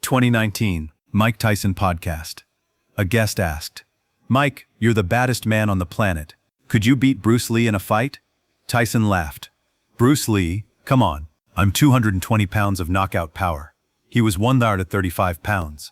2019, Mike Tyson podcast. A guest asked, "Mike, you're the baddest man on the planet. Could you beat Bruce Lee in a fight?" Tyson laughed. "Bruce Lee? Come on. I'm 220 pounds of knockout power. He was 135 pounds.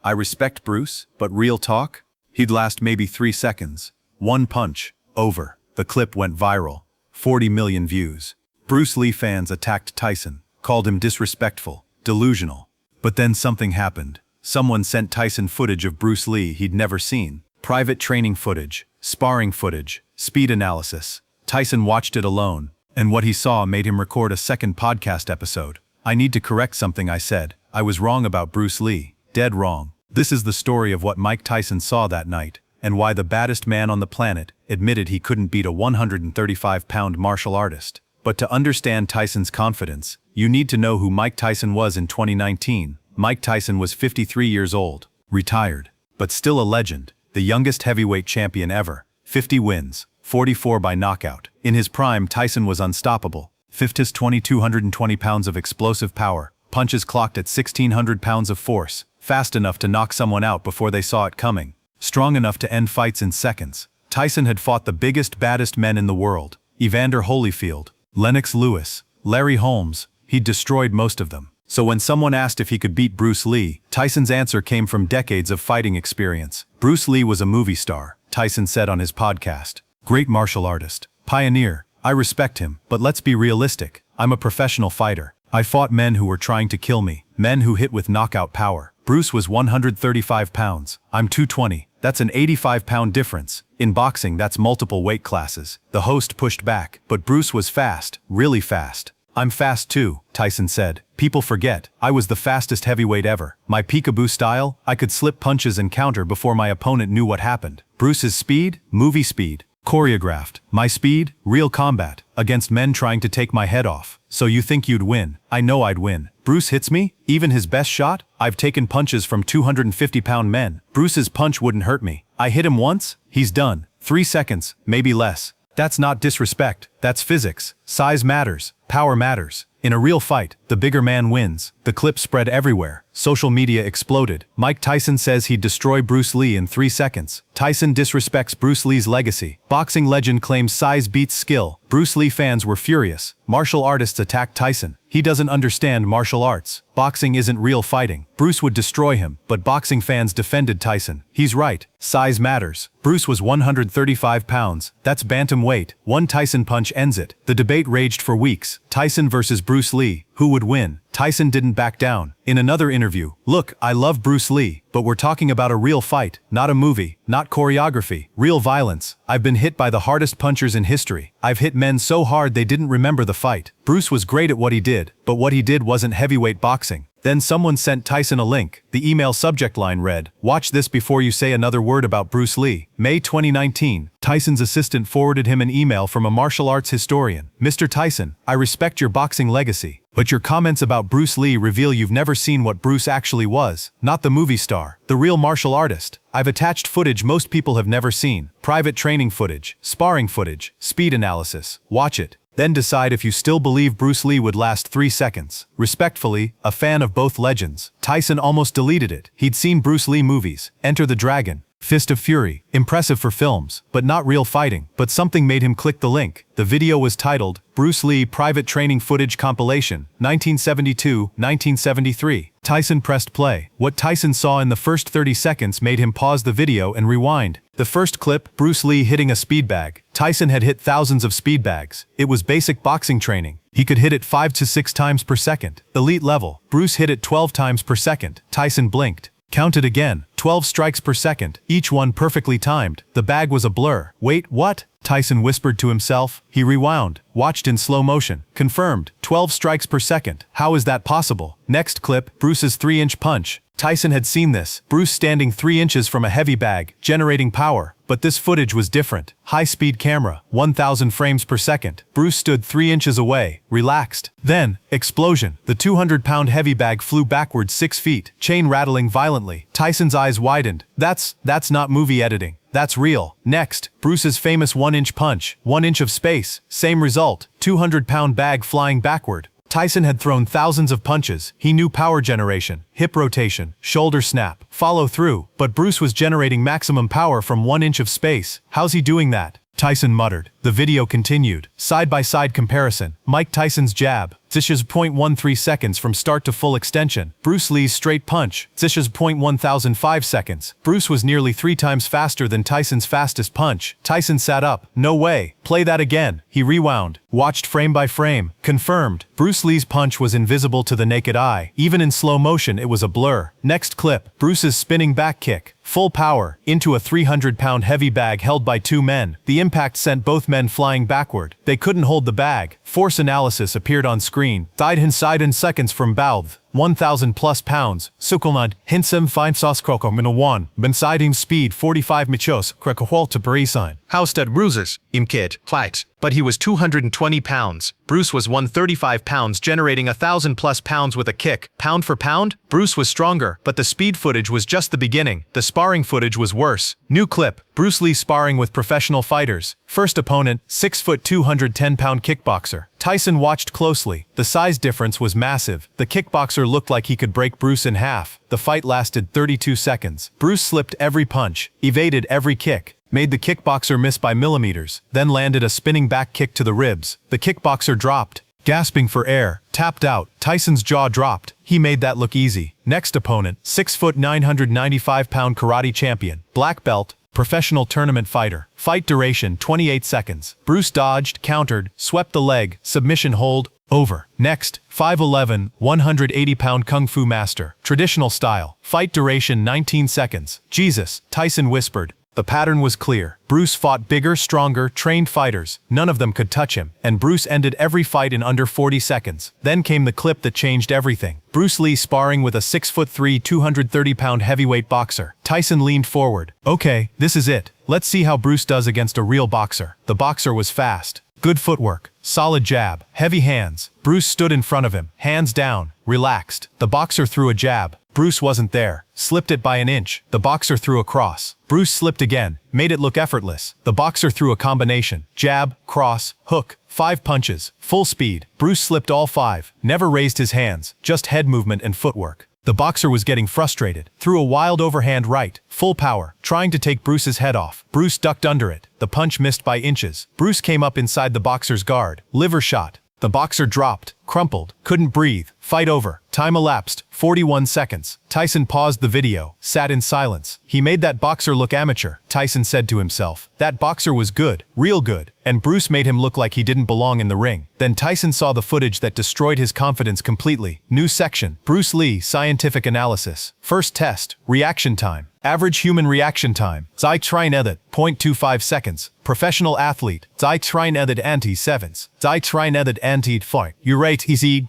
I respect Bruce, but real talk? He'd last maybe 3 seconds. One punch. Over." The clip went viral. 40 million views. Bruce Lee fans attacked Tyson, called him disrespectful, delusional. But then something happened. Someone sent Tyson footage of Bruce Lee he'd never seen. Private training footage, sparring footage, speed analysis. Tyson watched it alone, and what he saw made him record a second podcast episode. "I need to correct something I said. I was wrong about Bruce Lee. Dead wrong." This is the story of what Mike Tyson saw that night, and why the baddest man on the planet admitted he couldn't beat a 135-pound martial artist. But to understand Tyson's confidence, you need to know who Mike Tyson was in 2019. Mike Tyson was 53 years old, retired, but still a legend, the youngest heavyweight champion ever. 50 wins, 44 by knockout. In his prime, Tyson was unstoppable. 220 pounds of explosive power, punches clocked at 1,600 pounds of force, fast enough to knock someone out before they saw it coming, strong enough to end fights in seconds. Tyson had fought the biggest, baddest men in the world: Evander Holyfield, Lennox Lewis, Larry Holmes. He'd destroyed most of them. So when someone asked if he could beat Bruce Lee, Tyson's answer came from decades of fighting experience. "Bruce Lee was a movie star," Tyson said on his podcast. "Great martial artist. Pioneer. I respect him, but let's be realistic. I'm a professional fighter. I fought men who were trying to kill me, men who hit with knockout power. Bruce was 135 pounds. I'm 220. That's an 85-pound difference. In boxing, that's multiple weight classes." The host pushed back, "But Bruce was fast, really fast." "I'm fast too," Tyson said. "People forget, I was the fastest heavyweight ever. My peekaboo style, I could slip punches and counter before my opponent knew what happened. Bruce's speed, movie speed. Choreographed. My speed, real combat, against men trying to take my head off. So you think you'd win? I know I'd win. Bruce hits me? Even his best shot? I've taken punches from 250-pound men. Bruce's punch wouldn't hurt me. I hit him once? He's done. 3 seconds, maybe less. That's not disrespect. That's physics. Size matters. Power matters. In a real fight, the bigger man wins." The clip spread everywhere. Social media exploded. Mike Tyson says he'd destroy Bruce Lee in 3 seconds. Tyson disrespects Bruce Lee's legacy. Boxing legend claims size beats skill. Bruce Lee fans were furious. Martial artists attacked Tyson. "He doesn't understand martial arts. Boxing isn't real fighting. Bruce would destroy him," but boxing fans defended Tyson. "He's right. Size matters. Bruce was 135 pounds. That's bantamweight. One Tyson punch ends it." The debate raged for weeks. Tyson versus Bruce Lee. Who would win? Tyson didn't back down. In another interview, "Look, I love Bruce Lee, but we're talking about a real fight, not a movie, not choreography, real violence. I've been hit by the hardest punchers in history. I've hit men so hard they didn't remember the fight. Bruce was great at what he did, but what he did wasn't heavyweight boxing." Then someone sent Tyson a link. The email subject line read, "Watch this before you say another word about Bruce Lee." May 2019, Tyson's assistant forwarded him an email from a martial arts historian. "Mr. Tyson, I respect your boxing legacy, but your comments about Bruce Lee reveal you've never seen what Bruce actually was. Not the movie star, the real martial artist. I've attached footage most people have never seen. Private training footage, sparring footage, speed analysis. Watch it. Then decide if you still believe Bruce Lee would last 3 seconds. Respectfully, a fan of both legends." Tyson almost deleted it. He'd seen Bruce Lee movies, Enter the Dragon, Fist of Fury, impressive for films, but not real fighting. But something made him click the link. The video was titled, "Bruce Lee Private Training Footage Compilation, 1972-1973. Tyson pressed play. What Tyson saw in the first 30 seconds made him pause the video and rewind. The first clip, Bruce Lee hitting a speed bag. Tyson had hit thousands of speed bags. It was basic boxing training. He could hit it 5 to 6 times per second. Elite level. Bruce hit it 12 times per second. Tyson blinked. Counted again. 12 strikes per second, each one perfectly timed. The bag was a blur. "Wait, what?" Tyson whispered to himself. He rewound, watched in slow motion. Confirmed. 12 strikes per second. How is that possible? Next clip, Bruce's 3-inch punch. Tyson had seen this. Bruce standing 3 inches from a heavy bag, generating power. But this footage was different. High-speed camera, 1,000 frames per second. Bruce stood 3 inches away, relaxed. Then, explosion. The 200-pound heavy bag flew backward 6 feet, chain rattling violently. Tyson's eyes widened. That's not movie editing. That's real. Next, Bruce's famous 1-inch punch. 1 inch of space. Same result. 200-pound bag flying backward. Tyson had thrown thousands of punches. He knew power generation, hip rotation, shoulder snap, follow through, but Bruce was generating maximum power from 1 inch of space. How's he doing that? Tyson muttered. The video continued. Side-by-side comparison. Mike Tyson's jab. Zisha's 0.13 seconds from start to full extension. Bruce Lee's straight punch. Zisha's 0.1005 seconds. Bruce was nearly 3 times faster than Tyson's fastest punch. Tyson sat up. No way. Play that again. He rewound. Watched frame by frame. Confirmed. Bruce Lee's punch was invisible to the naked eye. Even in slow motion, it was a blur. Next clip. Bruce's spinning back kick. Full power, into a 300-pound heavy bag held by 2 men. The impact sent both men flying backward. They couldn't hold the bag. Force analysis appeared on screen. Died inside in seconds from Balth. 1,000 plus pounds. Sukulnad, Hinsem fine sauce kroko minawan. Bensiding speed 45 michos, krekahwal to Parisign. Housed bruises, imkid, flight. But he was 220 pounds. Bruce was 135 pounds, generating 1,000 plus pounds with a kick. Pound for pound, Bruce was stronger, but the speed footage was just the beginning. The sparring footage was worse. New clip. Bruce Lee sparring with professional fighters. First opponent, 6 foot 210-pound kickboxer. Tyson watched closely. The size difference was massive. The kickboxer looked like he could break Bruce in half. The fight lasted 32 seconds. Bruce slipped every punch, evaded every kick, made the kickboxer miss by millimeters, then landed a spinning back kick to the ribs. The kickboxer dropped, gasping for air, tapped out. Tyson's jaw dropped. He made that look easy. Next opponent, 6 foot 995-pound karate champion, black belt, professional tournament fighter. Fight duration 28 seconds. Bruce dodged, countered, swept the leg, submission hold, over. Next, 5'11", 180-pound kung fu master, traditional style. Fight duration 19 seconds. Jesus, Tyson whispered. The pattern was clear. Bruce fought bigger, stronger, trained fighters. None of them could touch him, and Bruce ended every fight in under 40 seconds. Then came the clip that changed everything. Bruce Lee sparring with a 6'3", 230-pound heavyweight boxer. Tyson leaned forward. Okay, this is it. Let's see how Bruce does against a real boxer. The boxer was fast. Good footwork. Solid jab. Heavy hands. Bruce stood in front of him, hands down, relaxed. The boxer threw a jab. Bruce wasn't there. Slipped it by an inch. The boxer threw a cross. Bruce slipped again. Made it look effortless. The boxer threw a combination. Jab, cross, hook. 5 punches. Full speed. Bruce slipped all 5. Never raised his hands. Just head movement and footwork. The boxer was getting frustrated. Threw a wild overhand right. Full power. Trying to take Bruce's head off. Bruce ducked under it. The punch missed by inches. Bruce came up inside the boxer's guard. Liver shot. The boxer dropped. Crumpled. Couldn't breathe. Fight over. Time elapsed. 41 seconds. Tyson paused the video, sat in silence. He made that boxer look amateur, Tyson said to himself. That boxer was good, real good, and Bruce made him look like he didn't belong in the ring. Then Tyson saw the footage that destroyed his confidence completely. New section. Bruce Lee, scientific analysis. First test, reaction time. Average human reaction time. Zai train edit, 0.25 seconds. Professional athlete. Zai train edit anti sevens. Zai train edit anti fight. You rate his 0.5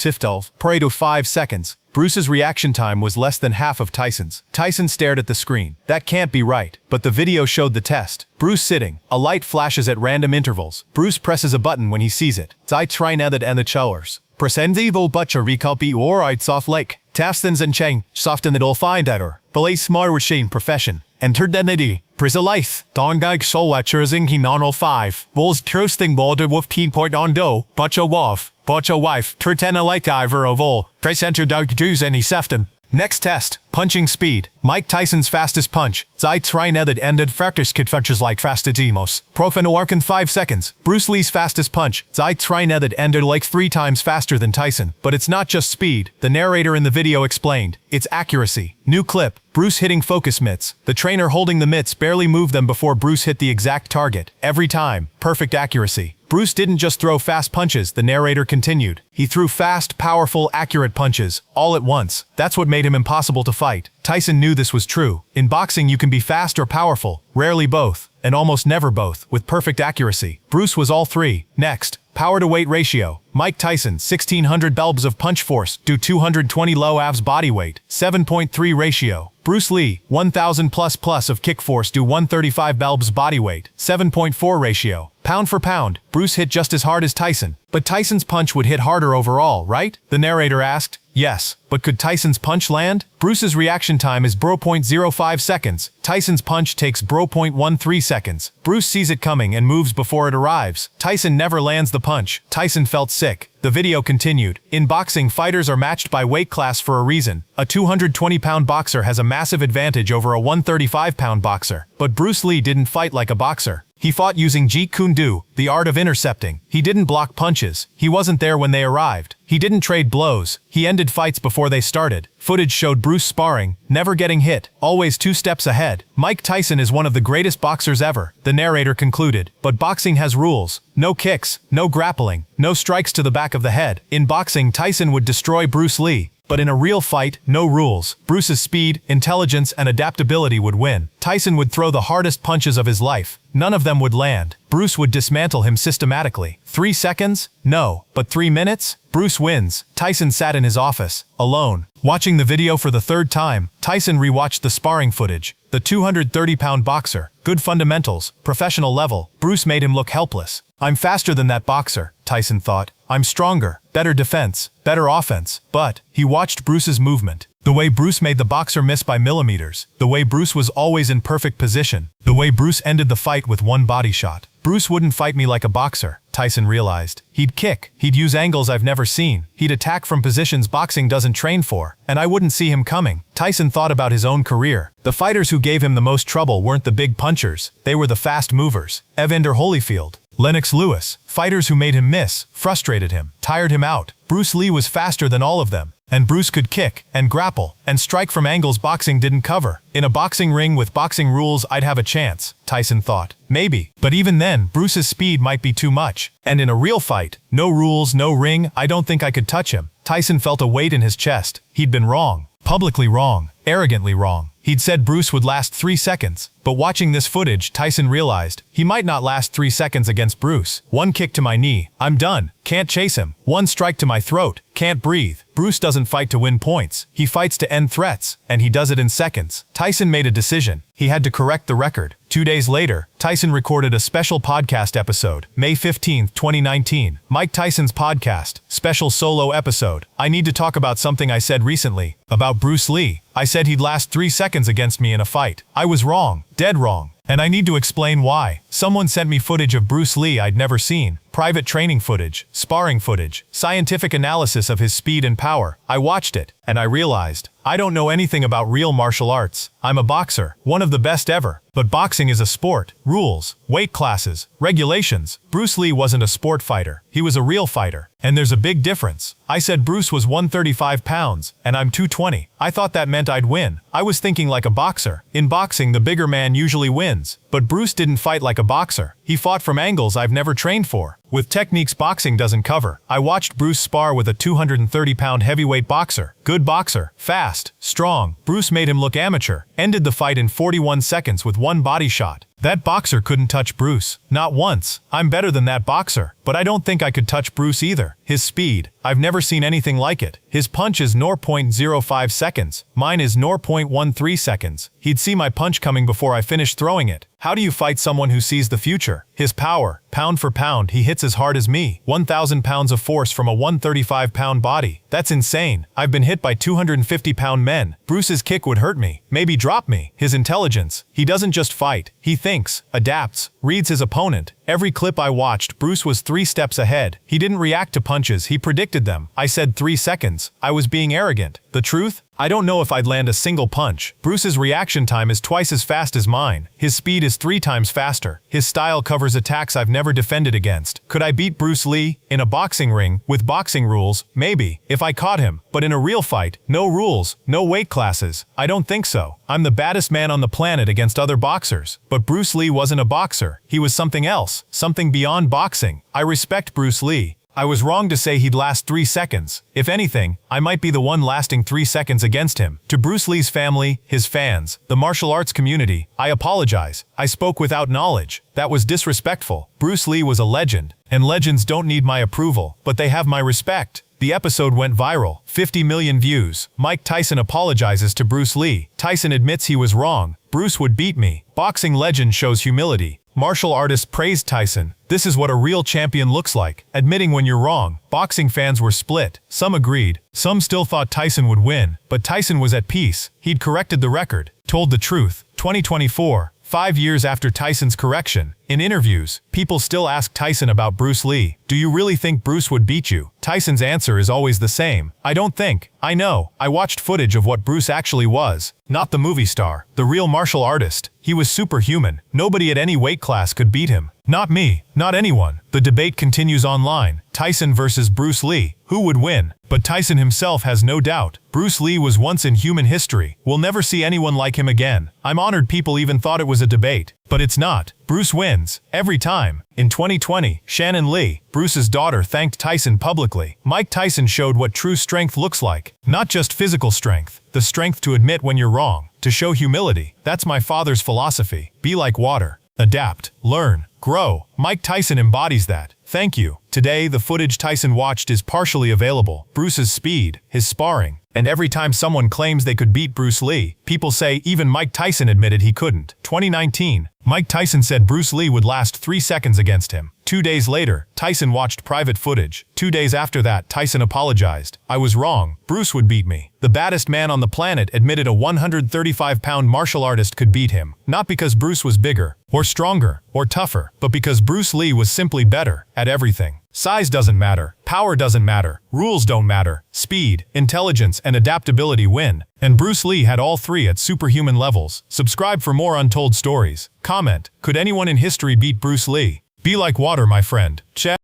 tiftov, Pareto 5 seconds. Bruce's reaction time was less than half of Tyson's. Tyson stared at the screen. That can't be right. But the video showed the test. Bruce sitting. A light flashes at random intervals. Bruce presses a button when he sees it. Zai train edit and the chowers. Presendi vo butcher recopy or I'd soft lake. Tastens and chang, soften it all find at her. Belay smart machine profession. Entered identity. Prisalife. Dongag solwatcherzing he non 05. Bulls trusting boulder wolf point on do. Butcher wolf. Butcher wife. Turtena like Ivor of all. Press enter dog Jews any sefton. Next test. Punching speed. Mike Tyson's fastest punch. Zai Trinethed ended fractors kid punches like fastidimos. Profano Arkin 5 seconds. Bruce Lee's fastest punch. Zai Trinethed ended like 3 times faster than Tyson. But it's not just speed. The narrator in the video explained. It's accuracy. New clip. Bruce hitting focus mitts. The trainer holding the mitts barely moved them before Bruce hit the exact target. Every time. Perfect accuracy. Bruce didn't just throw fast punches, the narrator continued. He threw fast, powerful, accurate punches, all at once. That's what made him impossible to fight. Tyson knew this was true. In boxing you can be fast or powerful, rarely both, and almost never both, with perfect accuracy. Bruce was all 3. Next, power to weight ratio. Mike Tyson, 1600 belbs of punch force, do 220 low abs body weight, 7.3 ratio. Bruce Lee, 1000 plus of kick force, do 135 belbs body weight, 7.4 ratio. Pound for pound, Bruce hit just as hard as Tyson. But Tyson's punch would hit harder overall, right? The narrator asked. Yes, but could Tyson's punch land? Bruce's reaction time is 0.05 seconds. Tyson's punch takes 0.13 seconds. Bruce sees it coming and moves before it arrives. Tyson never lands the punch. Tyson felt sick. The video continued. In boxing, fighters are matched by weight class for a reason. A 220-pound boxer has a massive advantage over a 135-pound boxer. But Bruce Lee didn't fight like a boxer. He fought using Jeet Kune, the art of intercepting. He didn't block punches. He wasn't there when they arrived. He didn't trade blows. He ended fights before they started. Footage showed Bruce sparring, never getting hit, always 2 steps ahead. Mike Tyson is one of the greatest boxers ever, the narrator concluded. But boxing has rules. No kicks, no grappling, no strikes to the back of the head. In boxing, Tyson would destroy Bruce Lee. But in a real fight, no rules. Bruce's speed, intelligence, and adaptability would win. Tyson would throw the hardest punches of his life. None of them would land. Bruce would dismantle him systematically. 3 seconds? No. But 3 minutes? Bruce wins. Tyson sat in his office, alone. Watching the video for the 3rd time, Tyson rewatched the sparring footage. The 230-pound boxer. Good fundamentals. Professional level. Bruce made him look helpless. I'm faster than that boxer, Tyson thought. I'm stronger. Better defense. Better offense. But he watched Bruce's movement. The way Bruce made the boxer miss by millimeters. The way Bruce was always in perfect position. The way Bruce ended the fight with 1 body shot. Bruce wouldn't fight me like a boxer, Tyson realized. He'd kick. He'd use angles I've never seen. He'd attack from positions boxing doesn't train for. And I wouldn't see him coming. Tyson thought about his own career. The fighters who gave him the most trouble weren't the big punchers. They were the fast movers. Evander Holyfield. Lennox Lewis. Fighters who made him miss, frustrated him, tired him out. Bruce Lee was faster than all of them. And Bruce could kick, and grapple, and strike from angles boxing didn't cover. In a boxing ring with boxing rules I'd have a chance, Tyson thought. Maybe. But even then, Bruce's speed might be too much. And in a real fight, no rules, no ring, I don't think I could touch him. Tyson felt a weight in his chest. He'd been wrong. Publicly wrong. Arrogantly wrong. He'd said Bruce would last 3 seconds. But watching this footage, Tyson realized he might not last 3 seconds against Bruce. 1 kick to my knee. I'm done. Can't chase him. 1 strike to my throat. Can't breathe. Bruce doesn't fight to win points. He fights to end threats. And he does it in seconds. Tyson made a decision. He had to correct the record. 2 days later, Tyson recorded a special podcast episode. May 15, 2019. Mike Tyson's podcast. Special solo episode. I need to talk about something I said recently. About Bruce Lee. I said he'd last 3 seconds against me in a fight. I was wrong. Dead wrong. And I need to explain why. Someone sent me footage of Bruce Lee I'd never seen. Private training footage, sparring footage, scientific analysis of his speed and power. I watched it, and I realized, I don't know anything about real martial arts. I'm a boxer, one of the best ever. But boxing is a sport. Rules, weight classes, regulations. Bruce Lee wasn't a sport fighter. He was a real fighter. And there's a big difference. I said Bruce was 135 pounds, and I'm 220. I thought that meant I'd win. I was thinking like a boxer. In boxing, the bigger man usually wins. But Bruce didn't fight like a boxer. He fought from angles I've never trained for. With techniques boxing doesn't cover. I watched Bruce spar with a 230-pound heavyweight boxer. Good boxer. Fast. Strong. Bruce made him look amateur. Ended the fight in 41 seconds with 1 body shot. That boxer couldn't touch Bruce. Not once. I'm better than that boxer. But I don't think I could touch Bruce either. His speed. I've never seen anything like it. His punch is 0.05 seconds. Mine is 0.13 seconds. He'd see my punch coming before I finished throwing it. How do you fight someone who sees the future? His power. Pound for pound, he hits as hard as me. 1,000 pounds of force from a 135-pound body. That's insane. I've been hit by 250-pound men. Bruce's kick would hurt me. Maybe drop me. His intelligence. He doesn't just fight. He thinks, adapts, reads his opponent. Every clip I watched, Bruce was 3 steps ahead. He didn't react to punches, he predicted them. I said 3 seconds. I was being arrogant. The truth? I don't know if I'd land a single punch. Bruce's reaction time is twice as fast as mine. His speed is 3 times faster. His style covers attacks I've never defended against. Could I beat Bruce Lee? In a boxing ring, with boxing rules, maybe, if I caught him. But in a real fight, no rules, no weight classes. I don't think so. I'm the baddest man on the planet against other boxers. But Bruce Lee wasn't a boxer. He was something else, something beyond boxing. I respect Bruce Lee. I was wrong to say he'd last 3 seconds. If anything, I might be the one lasting 3 seconds against him. To Bruce Lee's family, his fans, the martial arts community, I apologize. I spoke without knowledge. That was disrespectful. Bruce Lee was a legend, and legends don't need my approval, but they have my respect. The episode went viral, 50 million views. Mike Tyson apologizes to Bruce Lee. Tyson admits he was wrong. Bruce would beat me. Boxing legend shows humility. Martial artists praised Tyson. This is what a real champion looks like, admitting when you're wrong. Boxing fans were split. Some agreed. Some still thought Tyson would win, but Tyson was at peace. He'd corrected the record, told the truth. 2024, 5 years after Tyson's correction. In interviews, people still ask Tyson about Bruce Lee. Do you really think Bruce would beat you? Tyson's answer is always the same. I don't think. I know. I watched footage of what Bruce actually was. Not the movie star. The real martial artist. He was superhuman. Nobody at any weight class could beat him. Not me. Not anyone. The debate continues online. Tyson versus Bruce Lee. Who would win? But Tyson himself has no doubt. Bruce Lee was once in human history. We'll never see anyone like him again. I'm honored people even thought it was a debate. But it's not. Bruce wins. Every time. In 2020, Shannon Lee, Bruce's daughter, thanked Tyson publicly. Mike Tyson showed what true strength looks like. Not just physical strength. The strength to admit when you're wrong. To show humility. That's my father's philosophy. Be like water. Adapt. Learn. Grow. Mike Tyson embodies that. Thank you. Today, the footage Tyson watched is partially available. Bruce's speed, his sparring, and every time someone claims they could beat Bruce Lee, people say even Mike Tyson admitted he couldn't. 2019, Mike Tyson said Bruce Lee would last 3 seconds against him. 2 days later, Tyson watched private footage. 2 days after that, Tyson apologized. I was wrong. Bruce would beat me. The baddest man on the planet admitted a 135-pound martial artist could beat him. Not because Bruce was bigger, or stronger, or tougher, but because Bruce Lee was simply better at everything. Size doesn't matter. Power doesn't matter. Rules don't matter. Speed, intelligence, and adaptability win. And Bruce Lee had all three at superhuman levels. Subscribe for more untold stories. Comment, could anyone in history beat Bruce Lee? Be like water, my friend. Check.